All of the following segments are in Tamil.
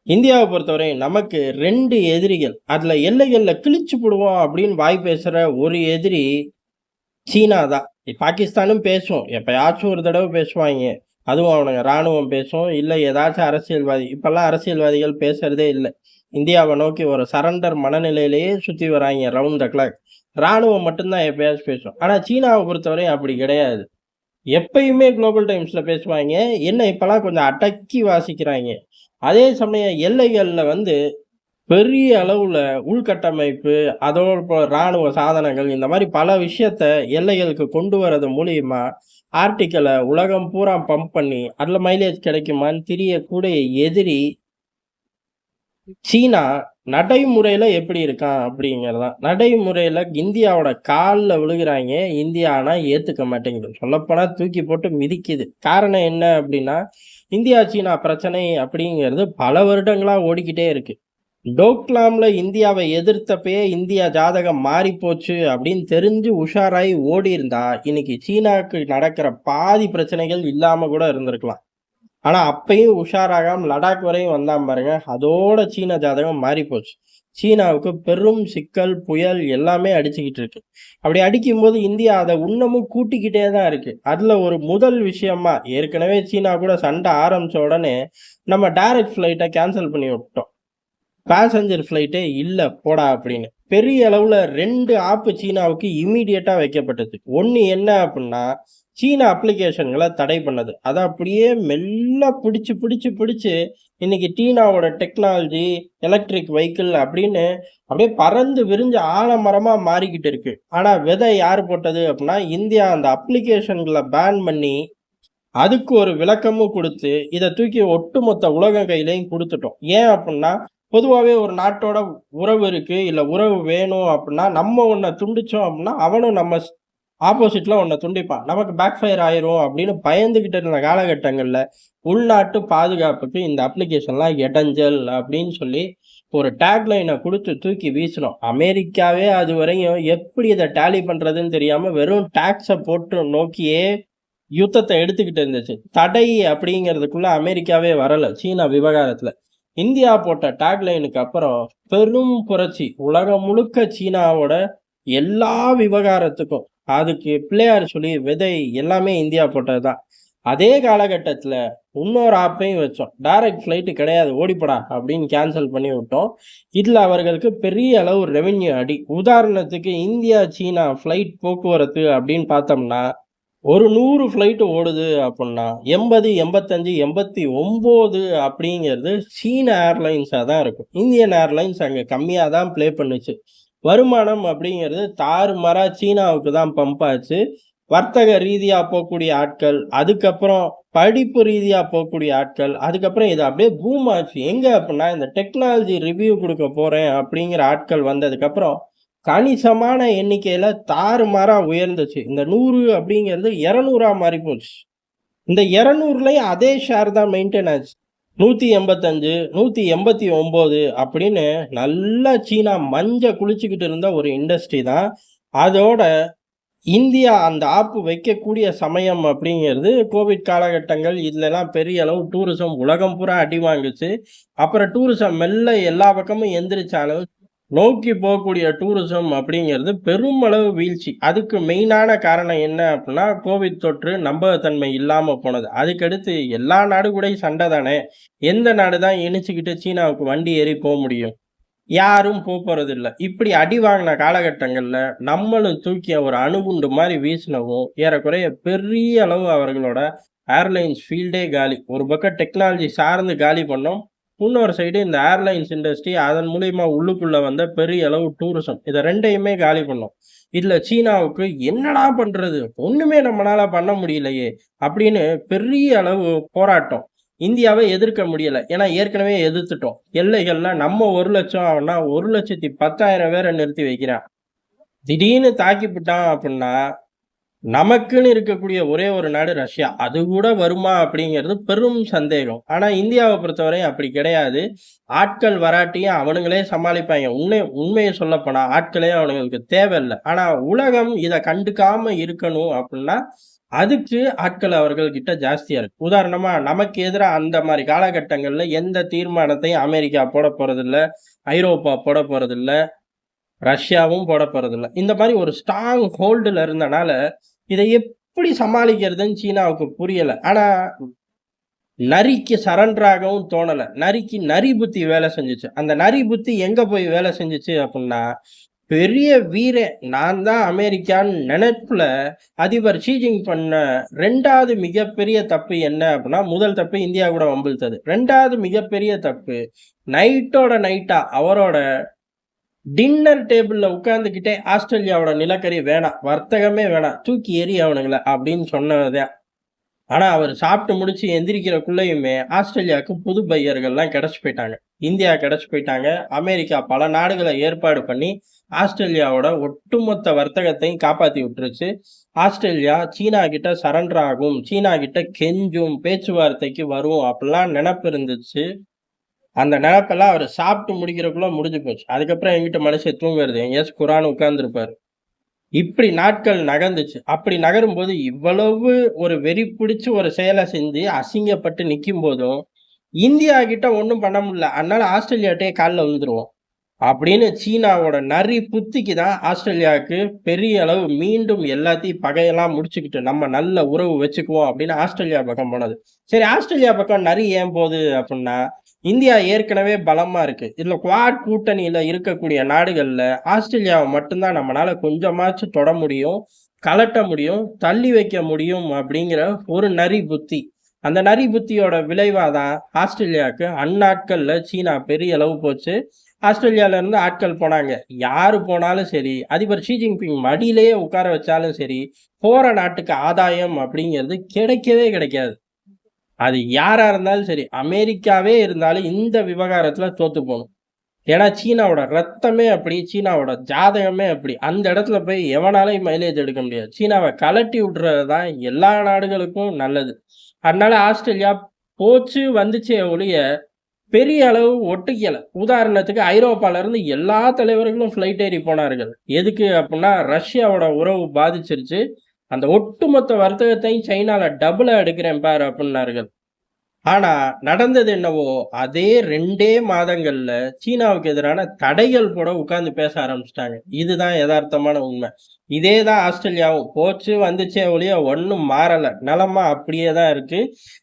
இந்தியாவை பொறுத்தவரை நமக்கு 2 எதிரிகள். அதுல எல்லைகள்ல கிழிச்சு புடுவோம் அப்படின்னு வாய் பேசுற ஒரு எதிரி சீனா தான். பாகிஸ்தானும் பேசும். எப்பயாச்சும் ஒரு தடவ பேசுவாய்ங்க. அதுவும் அவனுங்க ராணுவம் பேசும். இல்ல ஏதாச்சும் அரசியல்வாதி. இப்பல்லாம் அரசியல்வாதிகள் பேசுறதே இல்ல. இந்தியாவ நோக்கி ஒரு சரண்டர் மனநிலையிலேயே சுத்தி வராய்ங்க ரவுண்ட் த கிளாக். ராணுவம் மட்டும் தான் எப்பயாச்சும் பேசும். ஆனா சீனாவ பொறுத்தவரை அப்படி கிடையாது. எப்பயுமே குளோபல் டைம்ஸ்ல பேசுவாய்ங்க. என்ன இப்பல்லாம் கொஞ்சம் அடக்கி வாசிக்கிறாய்ங்க. அதே சமயம் எல்லைகள்ல வந்து பெரிய அளவுல உள்கட்டமைப்பு, அதோட இப்போ ராணுவ சாதனங்கள் இந்த மாரி பல விஷயத்த எல்லைகளுக்கு கொண்டு வரது மூலியமா, ஆர்டிக்கள உலகம் பூரா பம்ப் பண்ணி, அதுல மைலேஜ் கிடைக்குமான்னு திரியக்கூடிய எதிரி சீனா நடைமுறையில எப்படி இருக்கான் அப்படிங்கிறது தான். நடைமுறையில இந்தியாவோட கால்ல விழுகுறாய்ங்க. இந்தியா ஆனா ஏத்துக்க மாட்டேங்குது. சொல்லப்போனா தூக்கி போட்டு மிதிக்குது. காரணம் என்ன அப்படின்னா, இந்தியா, சீனா பிரச்சனை அப்படிங்கிறது பல வருடங்களா ஓடிக்கிட்டே இருக்கு. டோக்லாம்ல இந்தியாவ எதிர்த்தப்பயே இந்தியா ஜாதகம் மாறிப்போச்சு அப்படின்னு தெரிஞ்சு உஷாராயி ஓடியிருந்தா, இன்னைக்கு சீனாவுக்கு நடக்கிற பாதி பிரச்சனைகள் இல்லாம கூட இருந்திருக்கலாம். ஆனா அப்பயும் உஷாராகாம லடாக் வரையும் வந்தான் பாருங்க. அதோட சீன ஜாதகம் மாறிப்போச்சு. சீனாவுக்கு பெரும் சிக்கல், புயல் எல்லாமே அடிச்சுக்கிட்டு இருக்கு. அப்படி அடிக்கும்போது இந்தியா அத இன்னமும் கூட்டிக்கிட்டே தான் இருக்கு. அதுல ஒரு முதல் விஷயமா ஏற்கனவே சீனா கூட சண்டை ஆரம்பிச்ச உடனே, நம்ம டைரக்ட் ஃப்ளைட்ட கேன்சல் பண்ணி விட்டோம். பாசஞ்சர் ஃப்ளைட்டே இல்ல போடா அப்படின்னு. பெரிய அளவுல 2 ஆப்பு சீனாவுக்கு இம்மீடியட்டா வைக்கப்பட்டது. ஒண்ணு என்ன அப்டின்னா, சீன அப்ளிகேஷன்கள தடை பண்ணது. அத அப்படியே மெல்ல பிடிச்சு இன்னைக்கு சீனாவோட டெக்னாலஜி, எலக்ட்ரிக் வெஹிக்கிள் அப்படின்னு அப்படியே பறந்து விரிஞ்சு ஆலமரமா மாறிக்கிட்டு இருக்கு. ஆனா விதை யார் போட்டது அப்டின்னா, இந்தியா அந்த அப்ளிகேஷன்கள பேன் பண்ணி, அதுக்கு ஒரு விளக்கமும் குடுத்து, இத தூக்கி ஒட்டுமொத்த உலக கையிலயும் குடுத்துட்டோம். ஏன் அப்டின்னா, பொதுவாவே ஒரு நாட்டோட உறவு இருக்கு, இல்ல உறவு வேணும் அப்டின்னா, நம்ம ஒண்ண துண்டிச்சோம் அப்டின்னா, அவனும் நம்ம ஆப்போசிட்ல ஒண்ண துண்டிப்பான். நமக்கு பேக் ஃபயர் ஆயிரும் அப்டின்னு பயந்துகிட்டு இருந்த காலகட்டங்கள்ல, உள்நாட்டு பாதுகாப்புக்கு இந்த அப்ளிகேஷன்லாம் இடைஞ்சல் அப்டின்னு சொல்லி, ஒரு டேக்லைன குடுத்து தூக்கி வீசினோம். அமெரிக்காவே அதுவரையும் எப்படி இத டேலி பண்றதுன்னு தெரியாம வெறும் டாக்ஸ போட்டு நோக்கியே யுத்தத்த எடுத்துக்கிட்டு இருந்துச்சு. தடை அப்படிங்கிறதுக்குள்ள அமெரிக்காவே வரல, சீனா விவகாரத்துல. இந்தியா போட்ட டாக்லைனுக்கு அப்புறம் பெரும் புரட்சி. உலகம் முழுக்க சீனாவோட எல்லா விவகாரத்துக்கும், அதுக்கு பிள்ளையார் சொல்லி விதை எல்லாமே இந்தியா போட்டது தான். அதே காலகட்டத்துல இன்னொரு ஆப்பையும் வச்சோம். டைரக்ட் ஃப்ளைட் கிடையாது ஓடிப்போடா அப்படின்னு கேன்சல் பண்ணி விட்டோம். இதுல அவர்களுக்கு பெரிய அளவு ரெவென்யூ அடி. உதாரணத்துக்கு இந்தியா, சீனா ஃப்ளைட் போக்குவரத்து அப்படின்னு பார்த்தோம்னா, ஒரு 100 ஃப்ளைட் ஓடுது அப்புட்ன்னா, 80, 85, 89 அப்படிங்கிறது சீன ஏர்லைன்ஸா தான் இருக்கும். இந்தியன் ஏர்லைன்ஸ் அங்க கம்மியா தான் ப்ளே பண்ணுச்சு. வருமானம் அப்படிங்கிறது தாறுமாறா சீனாவுக்கு தான் பம்ப் ஆச்சு. வர்த்தக ரீதியா போக்கூடிய ஆட்கள், அதுக்கப்புறம் படிப்பு ரீதியா போக்கூடிய ஆட்கள், அதுக்கப்புறம் இது அப்படியே பூம் ஆச்சு. எங்க அப்புட்ன்னா, இந்த டெக்னாலஜி ரிவ்யூ குடுக்க போறேன் அப்படிங்கிற ஆட்கள் வந்ததுக்கப்புறம், கணிசமான எண்ணிக்கையில தாறுமாறா உயர்ந்துச்சு. இந்த 100 அப்படிங்கிறது 200ஆ மாறி போச்சு. இந்த 200லயும் அதே ஷேர் தான் மெயின்டெயின் ஆச்சு. 185, 189 அப்படின்னு நல்லா சீனா குளிச்சுக்கிட்டு இருந்த ஒரு இண்டஸ்ட்ரி தான். அதோட இந்தியா அந்த ஆப் வைக்கக்கூடிய சமயம் அப்படிங்கிறது கோவிட் காலகட்டங்கள். இதுலலாம் பெரிய அளவு டூரிசம் உலகம் பூரா அடி வாங்குச்சு. அப்புறம் டூரிசம் மெல்ல எல்லா பக்கமும் எந்திரிச்சாலும், நோக்கி போகக்கூடிய டூரிசம் அப்படிங்கிறது பெருமளவு வீழ்ச்சி. அதுக்கு மெயினான காரணம் என்ன அப்படின்னா, கோவிட் தொற்று நம்பகத்தன்மை இல்லாம போனது. அதுக்கடுத்து எல்லா நாடு கூடயும் சண்டை தானே. எந்த நாடு தான் இணிச்சுக்கிட்டு சீனாவுக்கு வண்டி ஏறி முடியும்? யாரும் போறதில்ல. இப்படி அடி வாங்கின காலகட்டங்கள்ல, நம்மளும் தூக்கி ஒரு அணுகுண்டு மாரி வீசினவும், ஏறக்குறைய பெரிய அளவு அவர்களோட ஏர்லைன்ஸ் ஃபீல்டே காலி. ஒரு பக்கம் டெக்னாலஜி சார்ந்து காலி பண்ணோம். இன்னொரு சைடு இந்த ஏர்லைன்ஸ் இண்டஸ்ட்ரி அதன் மூலியமா உள்ளுக்குள்ள வந்த பெரிய அளவு டூரிசம். இத 2யுமே காலி பண்ணோம். இதுல சீனாவுக்கு என்னடா பண்றது? ஒண்ணுமே நம்மனால பண்ண முடியலையே! அப்படின்னு பெரிய அளவு போராட்டம். இந்தியாவ எதிர்க்க முடியல. ஏன்னா ஏற்கனவே எதிர்த்துட்டோம். எல்லைகள்ல நம்ம 1,00,000 அவன்னா 1,10,000 பேர நிறுத்தி வைக்கிறான். திடீர்னு தாக்கிப்புட்டான் அப்புட்ன்னா, நமக்குன்னு இருக்கக்கூடிய ஒரே ஒரு நாடு ரஷ்யா. அது கூட வருமா அப்படிங்கிறது பெரும் சந்தேகம். ஆனா இந்தியாவ பொறுத்தவரை அப்படி கிடையாது. ஆட்கள் வராட்டியும் அவனுங்களே சமாளிப்பாய்ங்க. உண்மைய சொல்லப்போனா ஆட்களே அவனுங்களுக்கு தேவையில்ல. ஆனா உலகம் இத கண்டுக்காம இருக்கணும் அப்புட்ன்னா, அதுக்கு ஆட்கள் அவர்கள் கிட்ட ஜாஸ்தியா இருக்கு. உதாரணமா நமக்கு எதிரா அந்த மாரி காலகட்டங்கள்ல எந்த தீர்மானத்தையும் அமெரிக்கா போடப் போறதில்ல. ஐரோப்பா போடப் போறதில்ல. ரஷ்யாவும் போடப் போறதில்ல. இந்த மாரி ஒரு ஸ்ட்ராங் ஹோல்டுல இருந்தனால, இத எப்படி சமாளிக்கிறதுன்னு சீனாவுக்கு புரியல. ஆனா நரிக்கு சரண்டர் ஆகவும் தோணல. நரிக்கு நரி புத்தி வேலை செஞ்சுச்சு. அந்த நரி புத்தி எங்க போய் வேலை செஞ்சுச்சு அப்புட்ன்னா, பெரிய வீரன் நான் தான் அமெரிக்கான்னு நெனப்புல அதிபர் ஷி ஜின் பண்ண 2வது மிகப்பெரிய தப்பு என்ன அப்புட்ன்னா, முதல் தப்பு இந்தியா கூட வம்பிழுத்தது. 2வது மிகப்பெரிய தப்பு, நைட்டோட நைட்டா அவரோட டின்னர் டேபிள்ல உட்கார்ந்துகிட்டே ஆஸ்திரேலியாவோட நிலக்கரி வேணாம், வர்த்தகமே வேணாம், தூக்கி எறி அவனுங்கள அப்படின்னு சொன்னதுதான். ஆனா அவரு சாப்பிட்டு முடிச்சு எந்திரிக்கிறக்குள்ளயுமே ஆஸ்திரேலியாவுக்கு புது பையர்கள்லாம் கிடைச்சு போயிட்டாங்க. இந்தியா கிடைச்சு போயிட்டாங்க. அமெரிக்கா பல நாடுகள ஏற்பாடு பண்ணி ஆஸ்திரேலியாவோட ஒட்டுமொத்த வர்த்தகத்தையும் காப்பாத்தி விட்டுருச்சு. ஆஸ்திரேலியா சீனா கிட்ட சரண்டர் ஆகும், சீனா கிட்ட கெஞ்சும், பேச்சுவார்த்தைக்கு வரும் அப்படிலாம் நெனப்பு இருந்துச்சு. அந்த நெனப்பெல்லாம் அவரு சாப்பிட்டு முடிக்கிறதுக்குள்ள முடிஞ்சு போச்சு. அதுக்கப்புறம் எங்கிட்ட மனுஷன் தூங்குறது? எங்கேயாச்சும் குரான் உட்கார்ந்திருப்பாரு. இப்படி நாட்கள் நகர்ந்துச்சு. அப்படி நகரும்போது இவ்வளவு ஒரு வெறி பிடிச்சு ஒரு செயல செஞ்சு அசிங்கப்பட்டு நிக்கும்போதும், இந்தியா கிட்ட ஒண்ணும் பண்ண முடியல. அதனால ஆஸ்திரேலியாட்டயே கால்ல விழுந்துருவோம். அப்படின்னு சீனாவோட நரி புத்திக்கு தான் ஆஸ்திரேலியாவுக்கு பெரிய அளவு மீண்டும் எல்லாத்தையும் பகையெல்லாம் முடிச்சுக்கிட்டு, நம்ம நல்ல உறவு வச்சுக்குவோம் அப்படின்னு ஆஸ்திரேலியா பக்கம் போனது. சரி ஆஸ்திரேலியா பக்கம் நரி ஏன் போகுது அப்புட்ன்னா, இந்தியா ஏற்கனவே பலமா இருக்கு. இதுல குவாட் கூட்டணியில இருக்கக்கூடிய நாடுகள்ல ஆஸ்திரேலியாவ மட்டும் தான் நம்மனால கொஞ்சமாச்சும் தொட முடியும், கழட்ட முடியும், தள்ளி வைக்க முடியும் அப்படிங்கிற ஒரு நரி புத்தி. அந்த நரி புத்தியோட விளைவா தான் ஆஸ்திரேலியாவுக்கு அந்நாட்கள்ல சீனா பெரிய அளவு போச்சு. ஆஸ்திரேலியால இருந்து ஆட்கள் போனாங்க. யாரு போனாலும் சரி, அதிபர் ஷி ஜின்பிங் மடியிலேயே உட்கார வச்சாலும் சரி, போற நாட்டுக்கு ஆதாயம் அப்படிங்கிறது கிடைக்கவே கிடைக்காது. அது யாரா இருந்தாலும் சரி, அமெரிக்காவே இருந்தாலும் இந்த விவகாரத்துல தோத்து போணும். ஏன்னா சீனாவோட ரத்தமே அப்படி, சீனாவோட ஜாதகமே அப்படி. அந்த இடத்துல போய் எவனாலயும் மைலேஜ் எடுக்க முடியாது. சீனாவ கழட்டி விடுறது தான் எல்லா நாடுகளுக்கும் நல்லது. அதனால ஆஸ்திரேலியா போச்சு, வந்துச்சே ஒழிய, பெரிய அளவு ஒட்டுக்கல. உதாரணத்துக்கு ஐரோப்பால இருந்து எல்லா தலைவர்களும் ஃப்ளைட் ஏறி போனார்கள். எதுக்கு அப்புட்ன்னா, ரஷ்யாவோட உறவு பாதிச்சிருச்சு. அந்த ஒட்டுமொத்த வர்த்தகத்தையும் சைனால டபுளா எடுக்கிறேன் பாரு அப்புட்னார்கள். ஆனா, நடந்தது என்னவோ, அதே 2டே மாதங்கள்ல சீனாவுக்கு எதிரான தடைகள் போட உட்கார்ந்து பேச ஆரம்பிச்சுட்டாங்க. இதுதான் எதார்த்தமான உண்மை. இதே தான் ஆஸ்திரேலியாவும். போச்சு, வந்துச்சே ஒழிய ஒண்ணும் மாறல. நெலம அப்படியே தான் இருக்கு.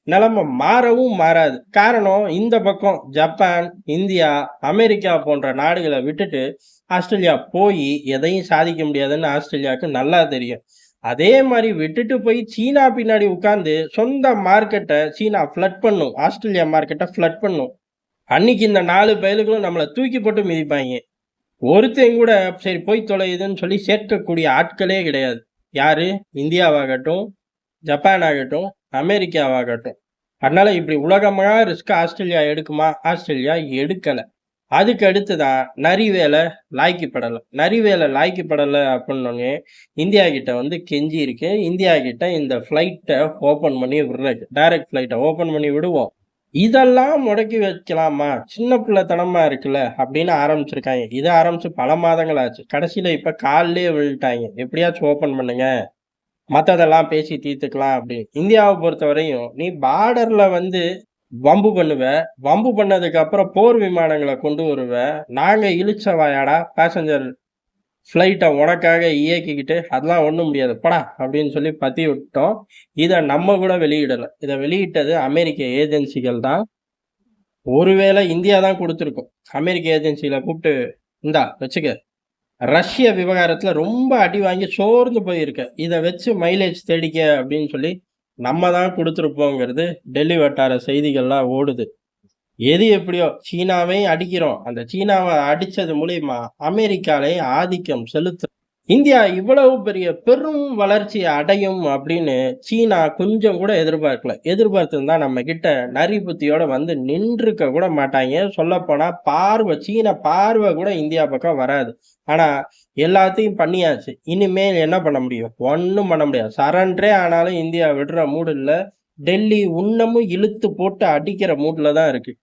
நெலம மாறவும் மாறாது. காரணம், இந்த பக்கம் ஜப்பான், இந்தியா, அமெரிக்கா போன்ற நாடுகள விட்டுட்டு ஆஸ்திரேலியா போயி எதையும் சாதிக்க முடியாதுன்னு ஆஸ்திரேலியாவுக்கு நல்லா தெரியும். அதே மாரி விட்டுட்டு போய் சீனா பின்னாடி உட்கார்ந்து சொந்த மார்க்கெட்ட சீனா ஃப்ளட் பண்ணும். ஆஸ்திரேலியா மார்க்கெட்ட ஃப்ளட் பண்ணும். அன்னைக்கு இந்த 4 பயலுகளும் நம்மள தூக்கி போட்டு மிதிப்பாய்ங்க. ஒருத்தன் கூட சரி போய் தொலையுதுன்னு சொல்லி சேர்க்கக்கூடிய ஆட்களே கிடையாது. யாரு? இந்தியாவாகட்டும், ஜப்பான் ஆகட்டும், அமெரிக்காவாகட்டும். அதனால இப்படி உலகமா ரிஸ்க் ஆஸ்திரேலியா எடுக்குமா? ஆஸ்திரேலியா எடுக்கல. அதுக்கு அடுத்து தான் நரிவேல லாய்க்கிப்படல. நரிவேல லாய்க்கிப்படல அப்புட்னோனே, இந்தியா கிட்ட வந்து கெஞ்சியிருக்கு. இந்தியா கிட்ட இந்த ஃப்ளைட்ட ஓப்பன் பண்ணி விட்றக்கு. டைரக்ட் ஃப்ளைட்ட ஓப்பன் பண்ணி விடுவோம். இதெல்லாம் முடக்கி வைக்கலாமா? சின்ன பிள்ளைத்தனமா இருக்குல்ல, அப்படின்னு ஆரம்பிச்சிருக்காய்ங்க. இது ஆரம்பிச்சு பல மாதங்கள் ஆச்சு. கடைசியில இப்ப கால்லயே விழுந்துட்டாய்ங்க. எப்படியாச்சும் ஓப்பன் பண்ணுங்க. மத்ததெல்லாம் பேசி தீர்த்துக்கலாம் அப்படின்னு. இந்தியாவ பொறுத்தவரையும், நீ பார்டர்ல வந்து வம்பு பண்ணுவ. வம்பு பண்ணதுக்கு அப்புறம் போர் விமானங்கள கொண்டு வருவ. நாங்க இளிச்ச வாயாடா பாசஞ்சர் ஃப்ளைட்ட உனக்காக இயக்கிக்கிட்டு, அதெல்லாம் ஒண்ணும் முடியாது போடா! அப்படின்னு சொல்லி பத்தி விட்டோம். இத நம்ம கூட வெளியிடல. இத வெளியிட்டது அமெரிக்க ஏஜென்சிகள் தான். ஒருவேளை இந்தியா தான் குடுத்திருக்கும். அமெரிக்க ஏஜென்சில கூப்ட்டு, இந்தா வச்சுக்க. ரஷ்ய விவகாரத்துல ரொம்ப அடி வாங்கி சோர்ந்து போயிருக்க. இத வச்சு மைலேஜ் தேடிக்க அப்படின்னு சொல்லி, நம்ம தான் குடுத்திருப்போங்கிறது டெல்லி வட்டார செய்திகள்லாம் ஓடுது. எது எப்படியோ சீனாவையும் அடிக்கிறோம். அந்த சீனாவ அடிச்சது மூலியமா அமெரிக்காலயும் ஆதிக்கம் செலுத்துறோம். இந்தியா இவ்வளவு பெரிய பெரும் வளர்ச்சிய அடையும் அப்படின்னு சீனா கொஞ்சம் கூட எதிர்பார்க்கல. எதிர்பார்த்திருந்தா நம்ம கிட்ட நரி புத்தியோட வந்து நின்றுக்க கூட மாட்டாய்ங்க. சொல்லப்போனா சீன பார்வை கூட இந்தியா பக்கம் வராது. ஆனா எல்லாத்தையும் பண்ணியாச்சு. இனிமேல் என்ன பண்ண முடியும்? ஒண்ணும் பண்ண முடியாது. சரண்டரே ஆனாலும் இந்தியா விடுற மூடு இல்ல. டெல்லி இன்னமும் இழுத்து போட்டு அடிக்கிற மூட்ல தான் இருக்கு.